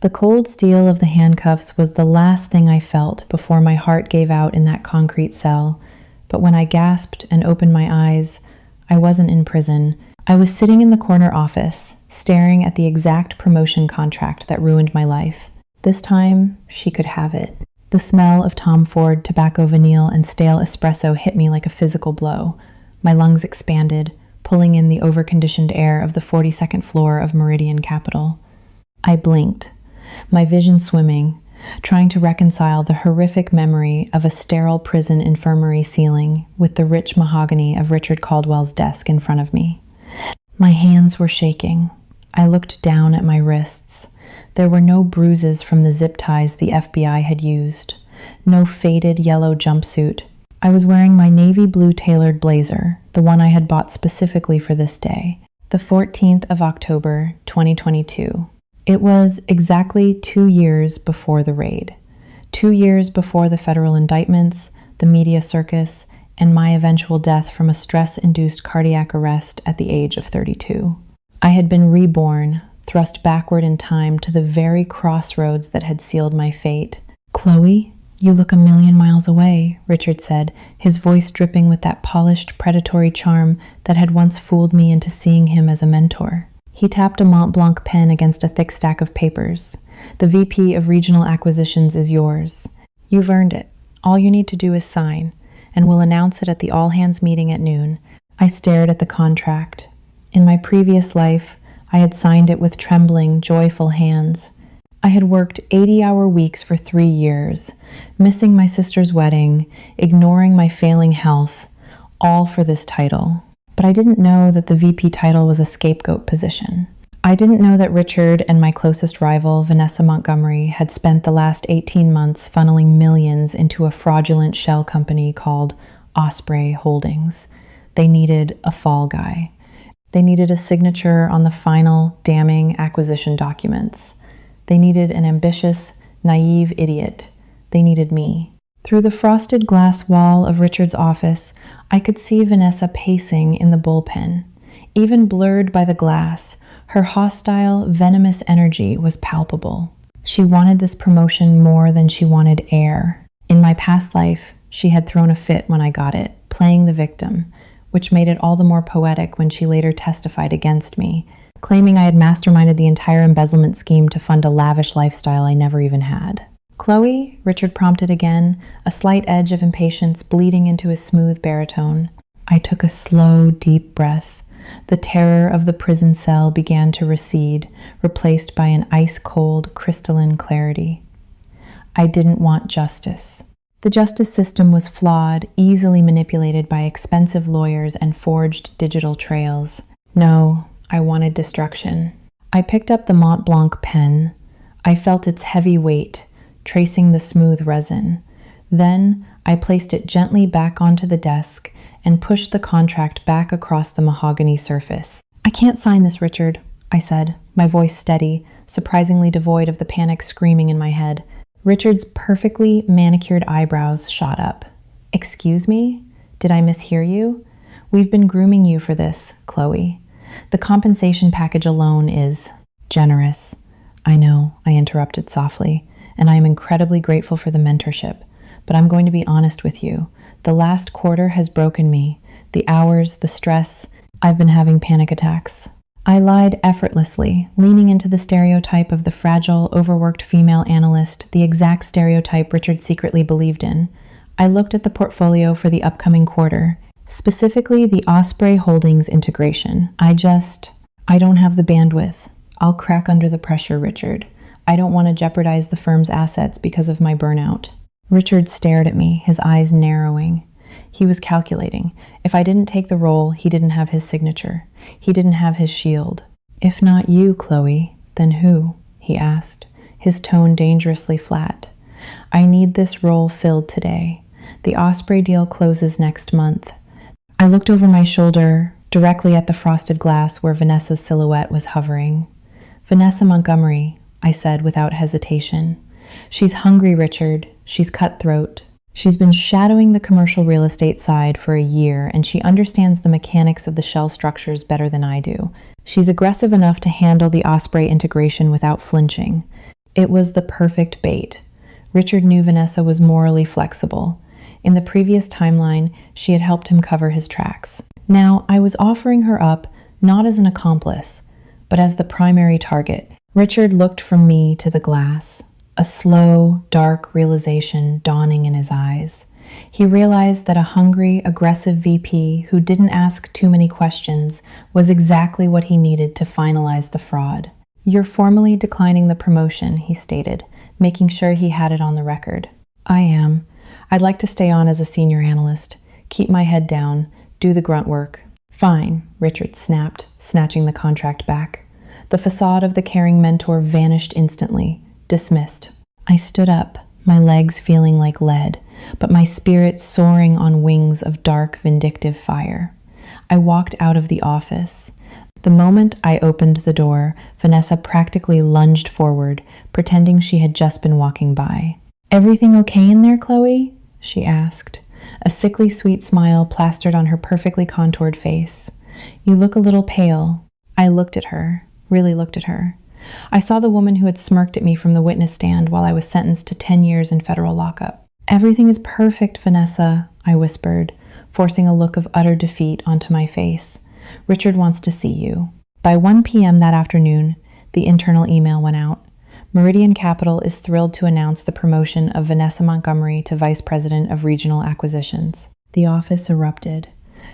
The cold steel of the handcuffs was the last thing I felt before my heart gave out in that concrete cell. But when I gasped and opened my eyes, I wasn't in prison. I was sitting in the corner office, staring at the exact promotion contract that ruined my life. This time, she could have it. The smell of Tom Ford tobacco vanille and stale espresso hit me like a physical blow. My lungs expanded, pulling in the overconditioned air of the 42nd floor of Meridian Capitol. I blinked, my vision swimming, trying to reconcile the horrific memory of a sterile prison infirmary ceiling with the rich mahogany of Richard Caldwell's desk in front of me. My hands were shaking. I looked down at my wrists. There were no bruises from the zip ties the FBI had used, no faded yellow jumpsuit. I was wearing my navy blue tailored blazer, the one I had bought specifically for this day, the 14th of October, 2022. It was exactly 2 years before the raid, 2 years before the federal indictments, the media circus, and my eventual death from a stress-induced cardiac arrest at the age of 32. I had been reborn, thrust backward in time to the very crossroads that had sealed my fate. "Chloe, you look a million miles away," Richard said, his voice dripping with that polished, predatory charm that had once fooled me into seeing him as a mentor. He tapped a Mont Blanc pen against a thick stack of papers. "The VP of Regional Acquisitions is yours. You've earned it. All you need to do is sign, and we'll announce it at the all-hands meeting at noon." I stared at the contract. In my previous life, I had signed it with trembling, joyful hands. I had worked 80-hour weeks for 3 years, missing my sister's wedding, ignoring my failing health, all for this title. But I didn't know that the VP title was a scapegoat position. I didn't know that Richard and my closest rival, Vanessa Montgomery, had spent the last 18 months funneling millions into a fraudulent shell company called Osprey Holdings. They needed a fall guy. They needed a signature on the final, damning acquisition documents. They needed an ambitious, naive idiot. They needed me. Through the frosted glass wall of Richard's office, I could see Vanessa pacing in the bullpen. Even blurred by the glass, her hostile, venomous energy was palpable. She wanted this promotion more than she wanted air. In my past life, she had thrown a fit when I got it, playing the victim, which made it all the more poetic when she later testified against me, claiming I had masterminded the entire embezzlement scheme to fund a lavish lifestyle I never even had. "Chloe?" Richard prompted again, a slight edge of impatience bleeding into his smooth baritone. I took a slow, deep breath. The terror of the prison cell began to recede, replaced by an ice-cold, crystalline clarity. I didn't want justice. The justice system was flawed, easily manipulated by expensive lawyers and forged digital trails. No, I wanted destruction. I picked up the Mont Blanc pen. I felt its heavy weight, tracing the smooth resin. Then I placed it gently back onto the desk and pushed the contract back across the mahogany surface. "I can't sign this, Richard," I said, my voice steady, surprisingly devoid of the panic screaming in my head. Richard's perfectly manicured eyebrows shot up. "Excuse me? Did I mishear you? We've been grooming you for this, Chloe. The compensation package alone is generous." "I know," I interrupted softly, "and I am incredibly grateful for the mentorship. But I'm going to be honest with you. The last quarter has broken me. The hours, the stress. I've been having panic attacks." I lied effortlessly, leaning into the stereotype of the fragile, overworked female analyst, the exact stereotype Richard secretly believed in. I looked at the portfolio for the upcoming quarter, specifically the Osprey Holdings integration. I don't have the bandwidth. I'll crack under the pressure, Richard. I don't want to jeopardize the firm's assets because of my burnout. Richard stared at me, his eyes narrowing. He was calculating. If I didn't take the role, he didn't have his signature. He didn't have his shield. "If not you, Chloe, then who?" he asked, his tone dangerously flat. "I need this role filled today. The Osprey deal closes next month." I looked over my shoulder, directly at the frosted glass where Vanessa's silhouette was hovering. "Vanessa Montgomery," I said without hesitation. "She's hungry, Richard. She's cutthroat. She's been shadowing the commercial real estate side for a year, and she understands the mechanics of the shell structures better than I do. She's aggressive enough to handle the Osprey integration without flinching. It was the perfect bait. Richard knew Vanessa was morally flexible. In the previous timeline, she had helped him cover his tracks. Now, I was offering her up not as an accomplice, but as the primary target. Richard looked from me to the glass, a slow, dark realization dawning in his eyes. He realized that a hungry, aggressive VP who didn't ask too many questions was exactly what he needed to finalize the fraud. "You're formally declining the promotion," he stated, making sure he had it on the record. "I am. I'd like to stay on as a senior analyst, keep my head down, do the grunt work." "Fine," Richard snapped, snatching the contract back. The facade of the caring mentor vanished instantly. Dismissed. I stood up, my legs feeling like lead, but my spirit soaring on wings of dark, vindictive fire. I walked out of the office. The moment I opened the door, Vanessa practically lunged forward, pretending she had just been walking by. "Everything okay in there, Chloe?" she asked. A sickly sweet smile plastered on her perfectly contoured face. "You look a little pale." I looked at her, really looked at her. I saw the woman who had smirked at me from the witness stand while I was sentenced to 10 years in federal lockup. "Everything is perfect, Vanessa," I whispered, forcing a look of utter defeat onto my face. "Richard wants to see you." By 1 p.m. that afternoon, the internal email went out. Meridian Capital is thrilled to announce the promotion of Vanessa Montgomery to Vice President of Regional Acquisitions. The office erupted.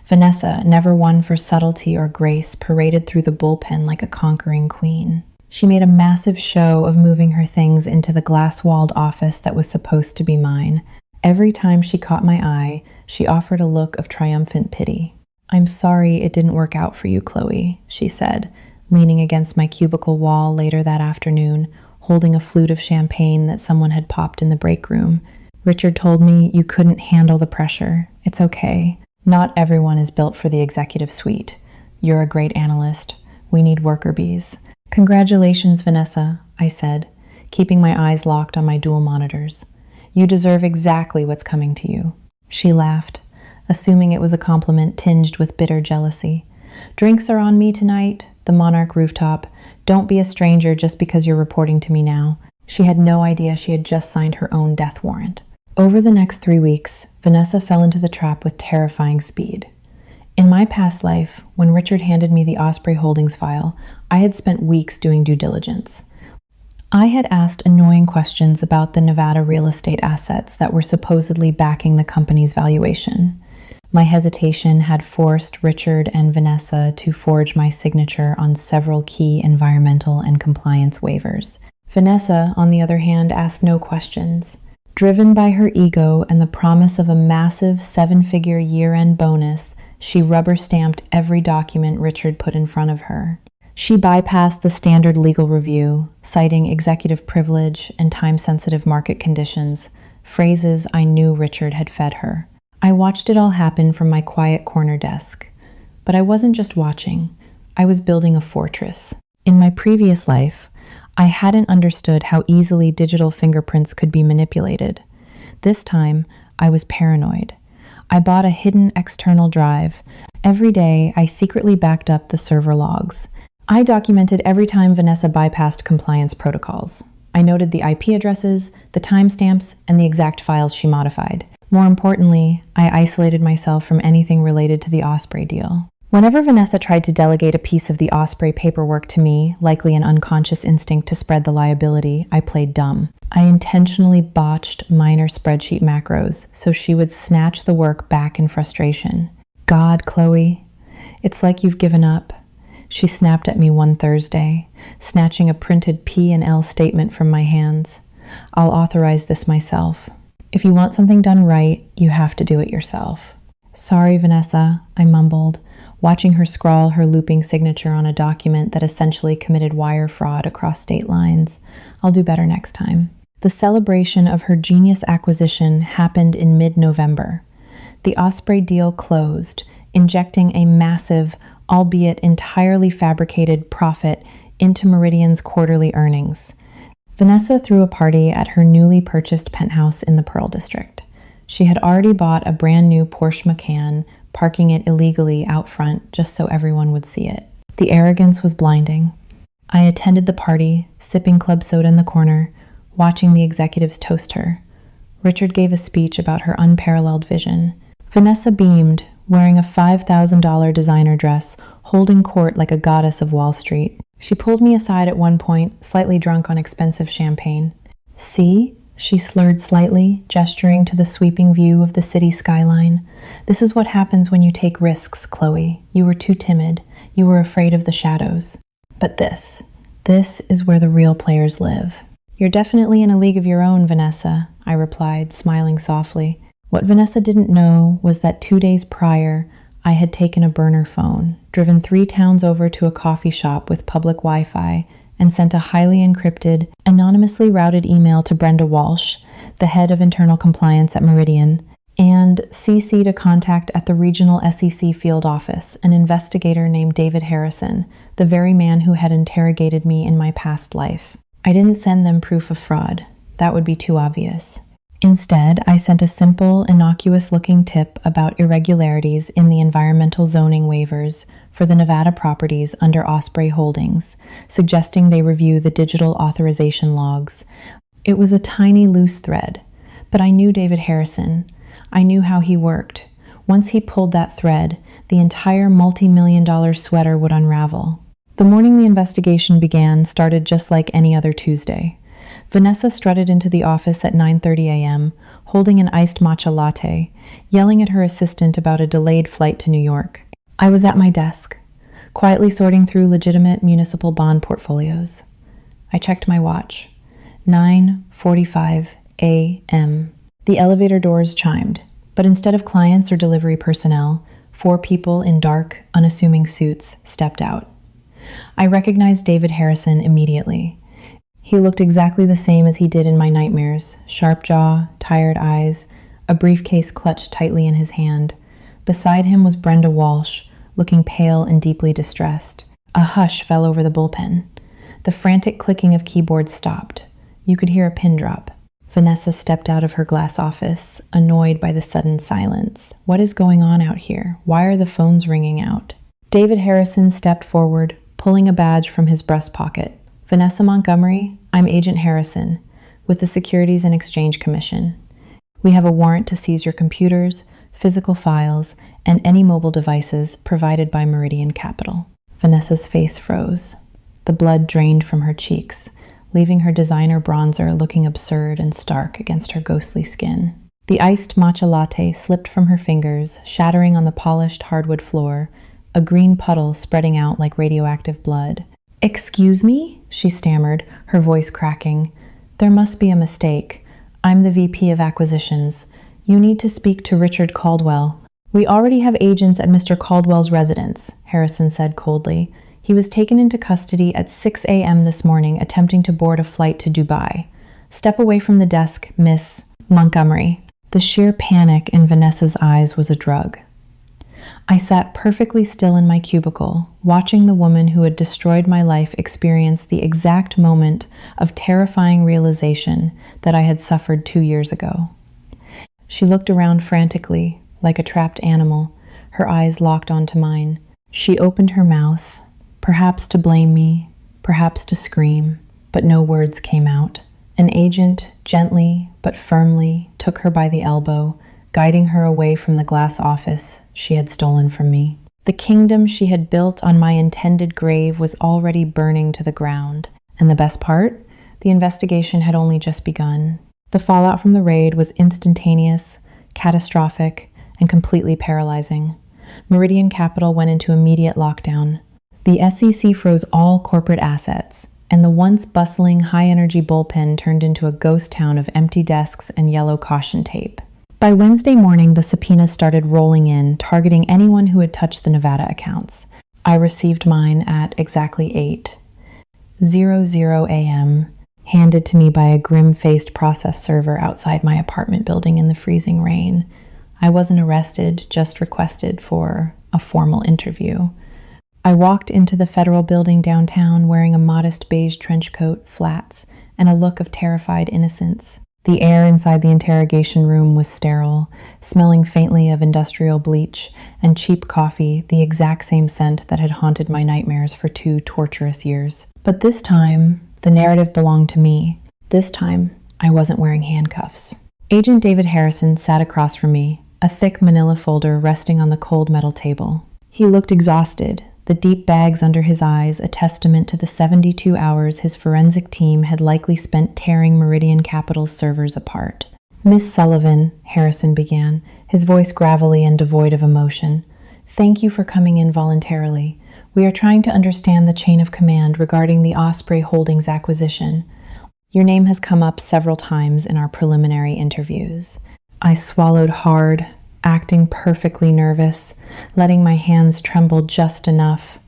Vanessa, never one for subtlety or grace, paraded through the bullpen like a conquering queen. She made a massive show of moving her things into the glass-walled office that was supposed to be mine. Every time she caught my eye, she offered a look of triumphant pity. "I'm sorry it didn't work out for you, Chloe," she said, leaning against my cubicle wall later that afternoon, holding a flute of champagne that someone had popped in the break room. "Richard told me you couldn't handle the pressure. It's okay. Not everyone is built for the executive suite. You're a great analyst. We need worker bees." "Congratulations, Vanessa," I said, keeping my eyes locked on my dual monitors. "You deserve exactly what's coming to you." She laughed, assuming it was a compliment tinged with bitter jealousy. "Drinks are on me tonight, the Monarch rooftop. Don't be a stranger just because you're reporting to me now." She had no idea she had just signed her own death warrant. Over the next 3 weeks, Vanessa fell into the trap with terrifying speed. In my past life, when Richard handed me the Osprey Holdings file, I had spent weeks doing due diligence. I had asked annoying questions about the Nevada real estate assets that were supposedly backing the company's valuation. My hesitation had forced Richard and Vanessa to forge my signature on several key environmental and compliance waivers. Vanessa, on the other hand, asked no questions. Driven by her ego and the promise of a massive 7-figure year-end bonus, she rubber-stamped every document Richard put in front of her. She bypassed the standard legal review, citing executive privilege and time-sensitive market conditions, phrases I knew Richard had fed her. I watched it all happen from my quiet corner desk. But I wasn't just watching. I was building a fortress. In my previous life, I hadn't understood how easily digital fingerprints could be manipulated. This time, I was paranoid. I bought a hidden external drive. Every day, I secretly backed up the server logs. I documented every time Vanessa bypassed compliance protocols. I noted the IP addresses, the timestamps, and the exact files she modified. More importantly, I isolated myself from anything related to the Osprey deal. Whenever Vanessa tried to delegate a piece of the Osprey paperwork to me, likely an unconscious instinct to spread the liability, I played dumb. I intentionally botched minor spreadsheet macros so she would snatch the work back in frustration. "God, Chloe, it's like you've given up," she snapped at me one Thursday, snatching a printed P&L statement from my hands. "I'll authorize this myself. If you want something done right, you have to do it yourself." "Sorry, Vanessa," I mumbled, watching her scrawl her looping signature on a document that essentially committed wire fraud across state lines. "I'll do better next time." The celebration of her genius acquisition happened in mid-November. The Osprey deal closed, injecting a massive, albeit entirely fabricated, profit into Meridian's quarterly earnings. Vanessa threw a party at her newly purchased penthouse in the Pearl District. She had already bought a brand new Porsche Macan, parking it illegally out front just so everyone would see it. The arrogance was blinding. I attended the party, sipping club soda in the corner, watching the executives toast her. Richard gave a speech about her unparalleled vision. Vanessa beamed, wearing a $5,000 designer dress, holding court like a goddess of Wall Street. She pulled me aside at one point, slightly drunk on expensive champagne. "See?" she slurred slightly, gesturing to the sweeping view of the city skyline. "This is what happens when you take risks, Chloe. You were too timid. You were afraid of the shadows. But this is where the real players live." "You're definitely in a league of your own, Vanessa," I replied, smiling softly. What Vanessa didn't know was that 2 days prior, I had taken a burner phone, driven 3 towns over to a coffee shop with public Wi-Fi, and sent a highly encrypted, anonymously routed email to Brenda Walsh, the head of internal compliance at Meridian, and CC'd a contact at the regional SEC field office, an investigator named David Harrison, the very man who had interrogated me in my past life. I didn't send them proof of fraud. That would be too obvious. Instead, I sent a simple, innocuous-looking tip about irregularities in the environmental zoning waivers for the Nevada properties under Osprey Holdings, suggesting they review the digital authorization logs. It was a tiny, loose thread, but I knew David Harrison. I knew how he worked. Once he pulled that thread, the entire multi-million-dollar sweater would unravel. The morning the investigation began started just like any other Tuesday. Vanessa strutted into the office at 9:30 a.m., holding an iced matcha latte, yelling at her assistant about a delayed flight to New York. I was at my desk, quietly sorting through legitimate municipal bond portfolios. I checked my watch. 9:45 a.m. The elevator doors chimed, but instead of clients or delivery personnel, 4 people in dark, unassuming suits stepped out. I recognized David Harrison immediately. He looked exactly the same as he did in my nightmares, sharp jaw, tired eyes, a briefcase clutched tightly in his hand. Beside him was Brenda Walsh, looking pale and deeply distressed. A hush fell over the bullpen. The frantic clicking of keyboards stopped. You could hear a pin drop. Vanessa stepped out of her glass office, annoyed by the sudden silence. What is going on out here? Why are the phones ringing out? David Harrison stepped forward, pulling a badge from his breast pocket. "Vanessa Montgomery, I'm Agent Harrison, with the Securities and Exchange Commission. We have a warrant to seize your computers, physical files, and any mobile devices provided by Meridian Capital." Vanessa's face froze. The blood drained from her cheeks, leaving her designer bronzer looking absurd and stark against her ghostly skin. The iced matcha latte slipped from her fingers, shattering on the polished hardwood floor, a green puddle spreading out like radioactive blood. "Excuse me?" she stammered, her voice cracking. "There must be a mistake. I'm the VP of Acquisitions. You need to speak to Richard Caldwell." "We already have agents at Mr. Caldwell's residence," Harrison said coldly. "He was taken into custody at 6 a.m. this morning attempting to board a flight to Dubai. Step away from the desk, Miss Montgomery." The sheer panic in Vanessa's eyes was a drug. I sat perfectly still in my cubicle, watching the woman who had destroyed my life experience the exact moment of terrifying realization that I had suffered 2 years ago. She looked around frantically, like a trapped animal, her eyes locked onto mine. She opened her mouth, perhaps to blame me, perhaps to scream, but no words came out. An agent, gently but firmly, took her by the elbow, guiding her away from the glass office she had stolen from me. The kingdom she had built on my intended grave was already burning to the ground. And the best part? The investigation had only just begun. The fallout from the raid was instantaneous, catastrophic, and completely paralyzing. Meridian Capital went into immediate lockdown. The SEC froze all corporate assets, and the once bustling high-energy bullpen turned into a ghost town of empty desks and yellow caution tape. By Wednesday morning, the subpoenas started rolling in, targeting anyone who had touched the Nevada accounts. I received mine at exactly 8:00 a.m., handed to me by a grim-faced process server outside my apartment building in the freezing rain. I wasn't arrested, just requested for a formal interview. I walked into the federal building downtown wearing a modest beige trench coat, flats, and a look of terrified innocence. The air inside the interrogation room was sterile, smelling faintly of industrial bleach and cheap coffee, the exact same scent that had haunted my nightmares for 2 torturous years. But this time The narrative belonged to me. This time, I wasn't wearing handcuffs. Agent David Harrison sat across from me, a thick manila folder resting on the cold metal table. He looked exhausted, the deep bags under his eyes a testament to the 72 hours his forensic team had likely spent tearing Meridian Capital's servers apart. "Miss Sullivan," Harrison began, his voice gravelly and devoid of emotion, "thank you for coming in voluntarily. We are trying to understand the chain of command regarding the Osprey Holdings acquisition. Your name has come up several times in our preliminary interviews." I swallowed hard, acting perfectly nervous, letting my hands tremble just enough.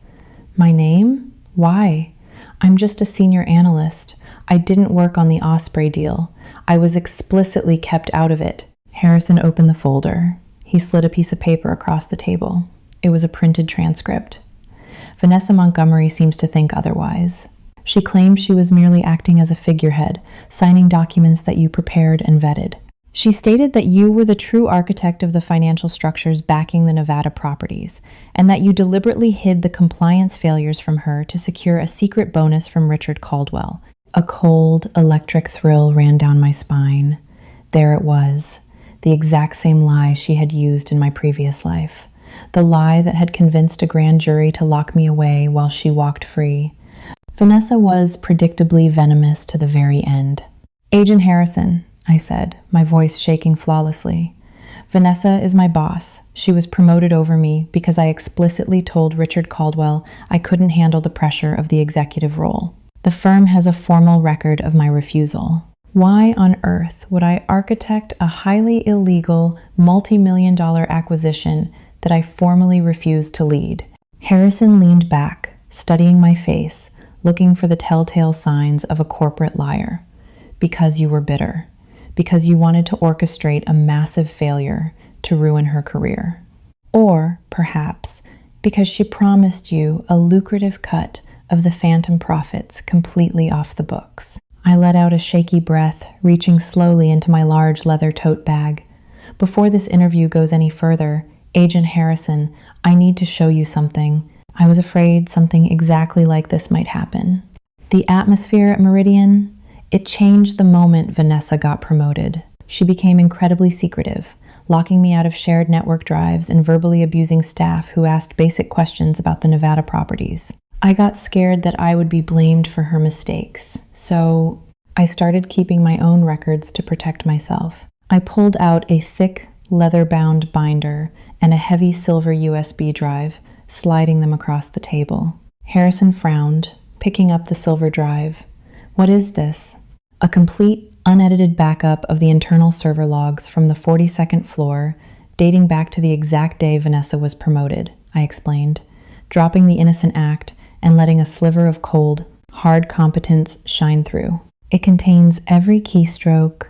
"My name? Why? I'm just a senior analyst. I didn't work on the Osprey deal. I was explicitly kept out of it." Harrison opened the folder. He slid a piece of paper across the table. It was a printed transcript. "Vanessa Montgomery seems to think otherwise. She claims she was merely acting as a figurehead, signing documents that you prepared and vetted. She stated that you were the true architect of the financial structures backing the Nevada properties, and that you deliberately hid the compliance failures from her to secure a secret bonus from Richard Caldwell." A cold, electric thrill ran down my spine. There it was, the exact same lie she had used in my previous life. The lie that had convinced a grand jury to lock me away while she walked free. Vanessa was predictably venomous to the very end. "Agent Harrison," I said, my voice shaking flawlessly. "Vanessa is my boss. She was promoted over me because I explicitly told Richard Caldwell I couldn't handle the pressure of the executive role. The firm has a formal record of my refusal. Why on earth would I architect a highly illegal, multi-million-dollar acquisition that I formally refused to lead?" Harrison leaned back, studying my face, looking for the telltale signs of a corporate liar. "Because you were bitter. Because you wanted to orchestrate a massive failure to ruin her career. Or, perhaps, because she promised you a lucrative cut of the phantom profits completely off the books." I let out a shaky breath, reaching slowly into my large leather tote bag. "Before this interview goes any further, Agent Harrison, I need to show you something. I was afraid something exactly like this might happen. The atmosphere at Meridian, it changed the moment Vanessa got promoted. She became incredibly secretive, locking me out of shared network drives and verbally abusing staff who asked basic questions about the Nevada properties. I got scared that I would be blamed for her mistakes, so I started keeping my own records to protect myself. I pulled out a thick, leather-bound binder and a heavy silver USB drive, sliding them across the table. Harrison frowned, picking up the silver drive. "What is this?" "A complete, unedited backup of the internal server logs from the 42nd floor, dating back to the exact day Vanessa was promoted," I explained, dropping the innocent act and letting a sliver of cold, hard competence shine through. "It contains every keystroke,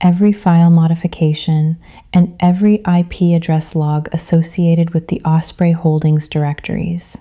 every file modification, and every IP address log associated with the Osprey Holdings directories.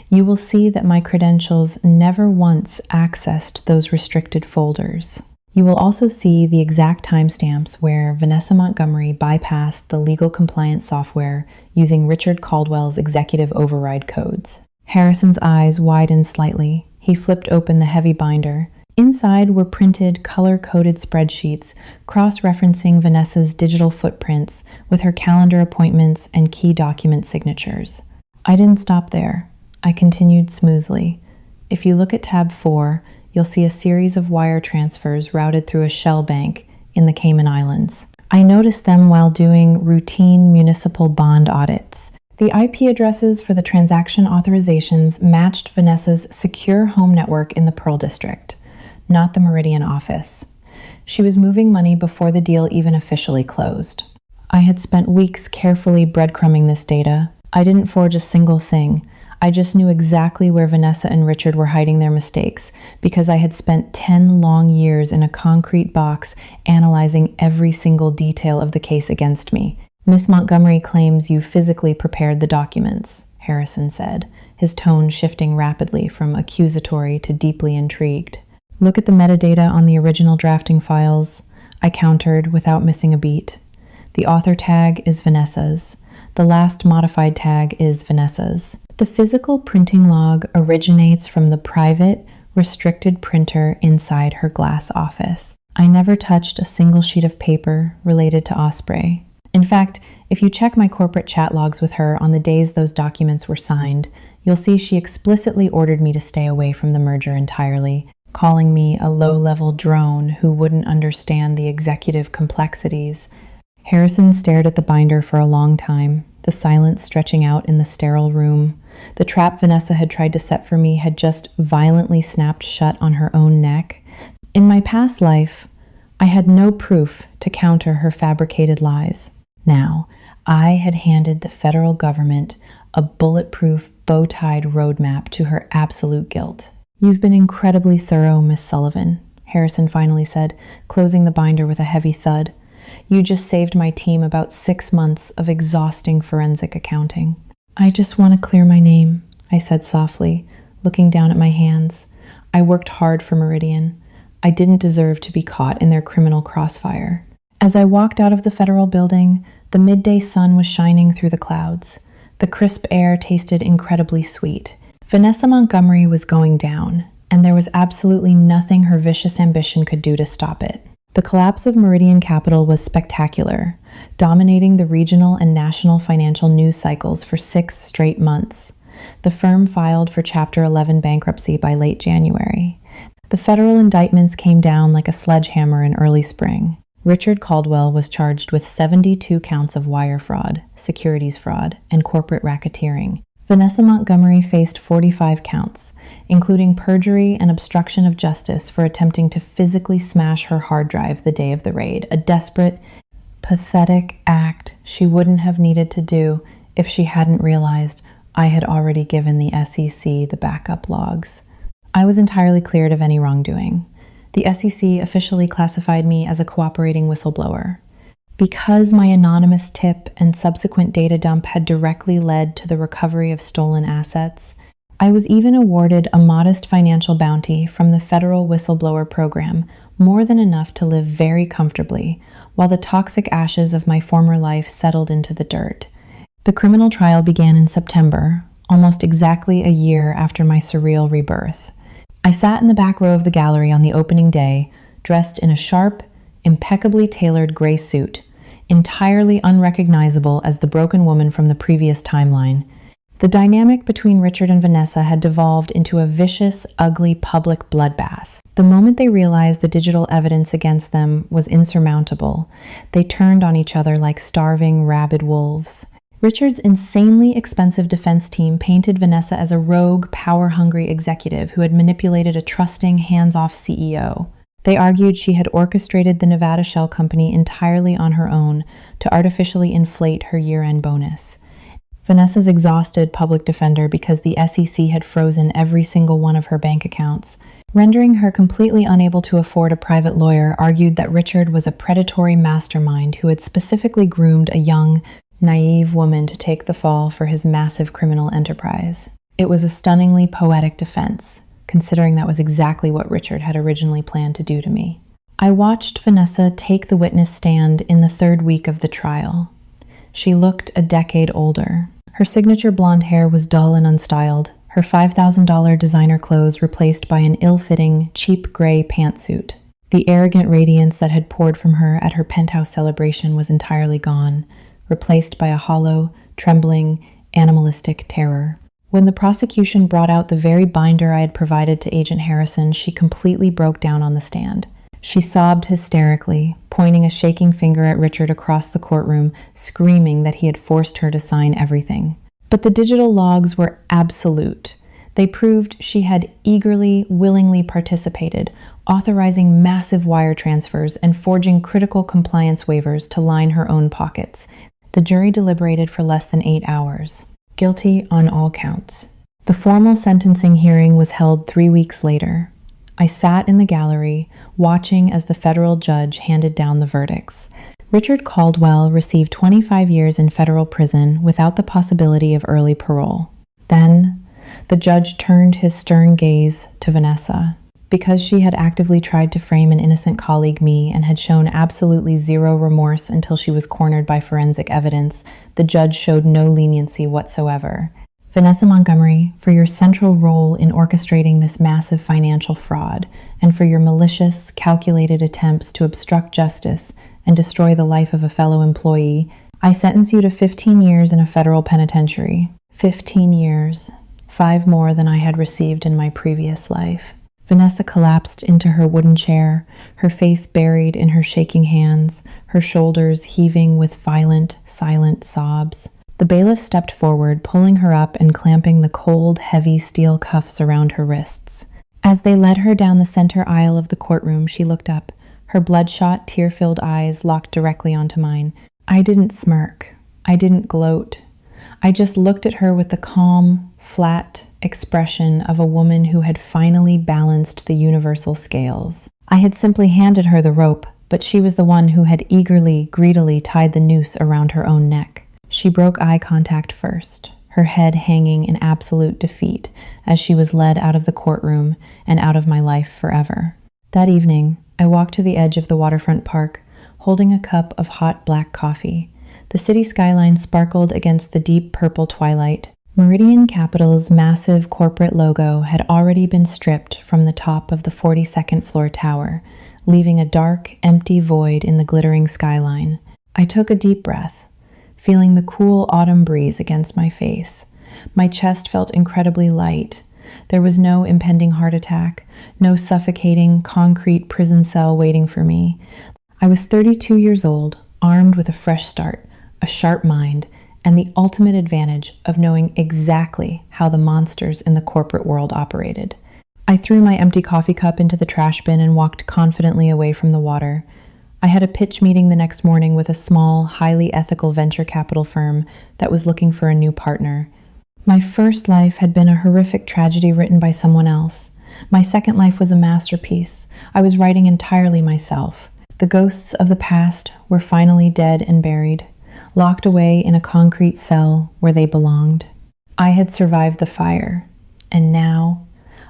You will see that my credentials never once accessed those restricted folders. You will also see the exact timestamps where Vanessa Montgomery bypassed the legal compliance software using Richard Caldwell's executive override codes." Harrison's eyes widened slightly. He flipped open the heavy binder. Inside were printed, color-coded spreadsheets cross-referencing Vanessa's digital footprints with her calendar appointments and key document signatures. I didn't stop there. I continued smoothly. "If you look at tab 4, you'll see a series of wire transfers routed through a shell bank in the Cayman Islands. I noticed them while doing routine municipal bond audits. The IP addresses for the transaction authorizations matched Vanessa's secure home network in the Pearl District, not the Meridian office. She was moving money before the deal even officially closed. I had spent weeks carefully breadcrumbing this data. I didn't forge a single thing. I just knew exactly where Vanessa and Richard were hiding their mistakes because I had spent 10 long years in a concrete box analyzing every single detail of the case against me. "Miss Montgomery claims you physically prepared the documents," Harrison said, his tone shifting rapidly from accusatory to deeply intrigued. "Look at the metadata on the original drafting files," I countered without missing a beat. "The author tag is Vanessa's. The last modified tag is Vanessa's. The physical printing log originates from the private, restricted printer inside her glass office. I never touched a single sheet of paper related to Osprey. In fact, if you check my corporate chat logs with her on the days those documents were signed, you'll see she explicitly ordered me to stay away from the merger entirely, calling me a low-level drone who wouldn't understand the executive complexities. Harrison stared at the binder for a long time, the silence stretching out in the sterile room. The trap Vanessa had tried to set for me had just violently snapped shut on her own neck. In my past life, I had no proof to counter her fabricated lies. Now, I had handed the federal government a bulletproof, bow-tied roadmap to her absolute guilt. "You've been incredibly thorough, Miss Sullivan," Harrison finally said, closing the binder with a heavy thud. "You just saved my team about 6 months of exhausting forensic accounting." "I just want to clear my name," I said softly, looking down at my hands. I worked hard for Meridian. I didn't deserve to be caught in their criminal crossfire. As I walked out of the federal building, the midday sun was shining through the clouds. The crisp air tasted incredibly sweet. Vanessa Montgomery was going down, and there was absolutely nothing her vicious ambition could do to stop it. The collapse of Meridian Capital was spectacular, dominating the regional and national financial news cycles for 6 straight months. The firm filed for Chapter 11 bankruptcy by late January. The federal indictments came down like a sledgehammer in early spring. Richard Caldwell was charged with 72 counts of wire fraud, securities fraud, and corporate racketeering. Vanessa Montgomery faced 45 counts, including perjury and obstruction of justice for attempting to physically smash her hard drive the day of the raid, a desperate, pathetic act she wouldn't have needed to do if she hadn't realized I had already given the SEC the backup logs. I was entirely cleared of any wrongdoing. The SEC officially classified me as a cooperating whistleblower. Because my anonymous tip and subsequent data dump had directly led to the recovery of stolen assets, I was even awarded a modest financial bounty from the federal whistleblower program, more than enough to live very comfortably, while the toxic ashes of my former life settled into the dirt. The criminal trial began in September, almost exactly a year after my surreal rebirth. I sat in the back row of the gallery on the opening day, dressed in a sharp, impeccably tailored gray suit, entirely unrecognizable as the broken woman from the previous timeline. The dynamic between Richard and Vanessa had devolved into a vicious, ugly public bloodbath. The moment they realized the digital evidence against them was insurmountable, they turned on each other like starving, rabid wolves. Richard's insanely expensive defense team painted Vanessa as a rogue, power-hungry executive who had manipulated a trusting, hands-off CEO. They argued she had orchestrated the Nevada shell company entirely on her own to artificially inflate her year-end bonus. Vanessa's exhausted public defender because the SEC had frozen every single one of her bank accounts, rendering her completely unable to afford a private lawyer, argued that Richard was a predatory mastermind who had specifically groomed a young, naive woman to take the fall for his massive criminal enterprise. It was a stunningly poetic defense, considering that was exactly what Richard had originally planned to do to me. I watched Vanessa take the witness stand in the 3rd week of the trial. She looked a decade older. Her signature blonde hair was dull and unstyled, her $5,000 designer clothes replaced by an ill-fitting, cheap gray pantsuit. The arrogant radiance that had poured from her at her penthouse celebration was entirely gone, replaced by a hollow, trembling, animalistic terror. When the prosecution brought out the very binder I had provided to Agent Harrison, she completely broke down on the stand. She sobbed hysterically, pointing a shaking finger at Richard across the courtroom, screaming that he had forced her to sign everything. But the digital logs were absolute. They proved she had eagerly, willingly participated, authorizing massive wire transfers and forging critical compliance waivers to line her own pockets. The jury deliberated for less than 8 hours. Guilty on all counts. The formal sentencing hearing was held 3 weeks later. I sat in the gallery, watching as the federal judge handed down the verdicts. Richard Caldwell received 25 years in federal prison without the possibility of early parole. Then, the judge turned his stern gaze to Vanessa. Because she had actively tried to frame an innocent colleague, me, and had shown absolutely zero remorse until she was cornered by forensic evidence, the judge showed no leniency whatsoever. Vanessa Montgomery, for your central role in orchestrating this massive financial fraud, and for your malicious, calculated attempts to obstruct justice and destroy the life of a fellow employee, I sentence you to 15 years in a federal penitentiary. 15 years. 5 more than I had received in my previous life. Vanessa collapsed into her wooden chair, her face buried in her shaking hands, her shoulders heaving with violent, silent sobs. The bailiff stepped forward, pulling her up and clamping the cold, heavy steel cuffs around her wrists. As they led her down the center aisle of the courtroom, she looked up, her bloodshot, tear-filled eyes locked directly onto mine. I didn't smirk. I didn't gloat. I just looked at her with the calm, flat expression of a woman who had finally balanced the universal scales. I had simply handed her the rope, but she was the one who had eagerly, greedily tied the noose around her own neck. She broke eye contact first, her head hanging in absolute defeat as she was led out of the courtroom and out of my life forever. That evening, I walked to the edge of the waterfront park, holding a cup of hot black coffee. The city skyline sparkled against the deep purple twilight. Meridian Capital's massive corporate logo had already been stripped from the top of the 42nd floor tower, leaving a dark, empty void in the glittering skyline. I took a deep breath, feeling the cool autumn breeze against my face. My chest felt incredibly light. There was no impending heart attack, no suffocating concrete prison cell waiting for me. I was 32 years old, armed with a fresh start, a sharp mind, and the ultimate advantage of knowing exactly how the monsters in the corporate world operated. I threw my empty coffee cup into the trash bin and walked confidently away from the water. I had a pitch meeting the next morning with a small, highly ethical venture capital firm that was looking for a new partner. My first life had been a horrific tragedy written by someone else. My second life was a masterpiece. I was writing entirely myself. The ghosts of the past were finally dead and buried, locked away in a concrete cell where they belonged. I had survived the fire, and now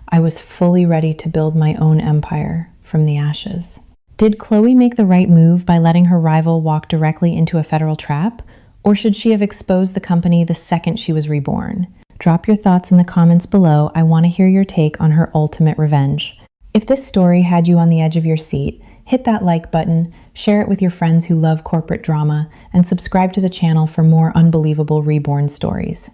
I was fully ready to build my own empire from the ashes. Did Chloe make the right move by letting her rival walk directly into a federal trap, or should she have exposed the company the second she was reborn? Drop your thoughts in the comments below. I want to hear your take on her ultimate revenge. If this story had you on the edge of your seat, hit that like button, share it with your friends who love corporate drama, and subscribe to the channel for more unbelievable Reborn stories.